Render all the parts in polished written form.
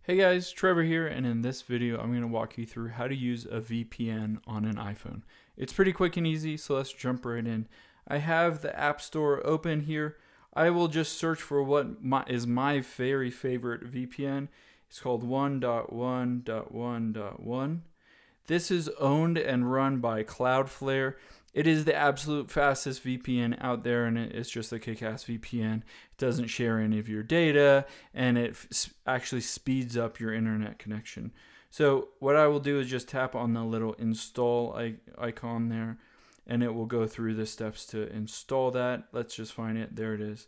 Hey guys, Trevor here, and in this video I'm going to walk you through how to use a VPN on an iPhone. It's pretty quick and easy, so let's jump right in. I have the App Store open here. I will just search for what is my very favorite VPN. It's called 1.1.1.1. This is owned and run by Cloudflare. It is the absolute fastest VPN out there, and it's just a kick-ass VPN. It doesn't share any of your data, and it actually speeds up your internet connection. So what I will do is just tap on the little install icon there, and it will go through the steps to install that. Let's just find it. There it is.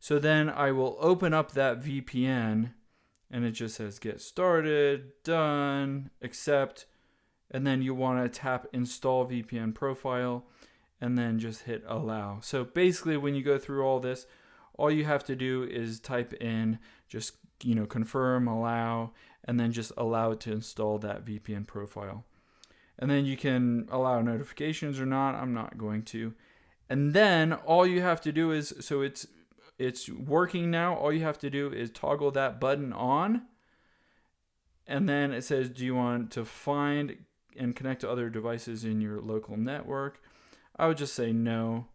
So then I will open up that VPN, and it just says get started, done, accept. And then you want to tap install VPN profile and then just hit allow. So basically when you go through all this, all you have to do is type in just confirm, allow, and then just allow it to install that VPN profile. And then you can allow notifications or not. I'm not going to. And then all you have to do is, so it's working now. All you have to do is toggle that button on. And then it says, do you want to find and connect to other devices in your local network? I would just say no.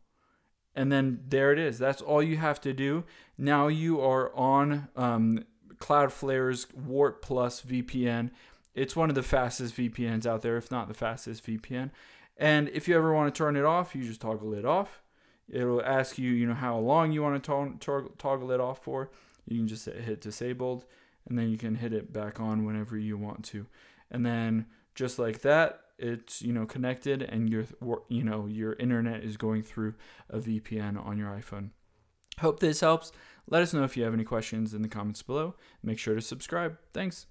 And then there it is. That's all you have to do. Now you are on Cloudflare's Warp Plus VPN. It's one of the fastest VPNs out there, if not the fastest VPN. And if you ever want to turn it off, you just toggle it off. It'll ask you, how long you want to toggle it off for. You can just hit disabled, and then you can hit it back on whenever you want to. And then just like that, it's connected, and your internet is going through a VPN on your iPhone. Hope this helps. Let us know if you have any questions in the comments below. Make sure to subscribe. Thanks.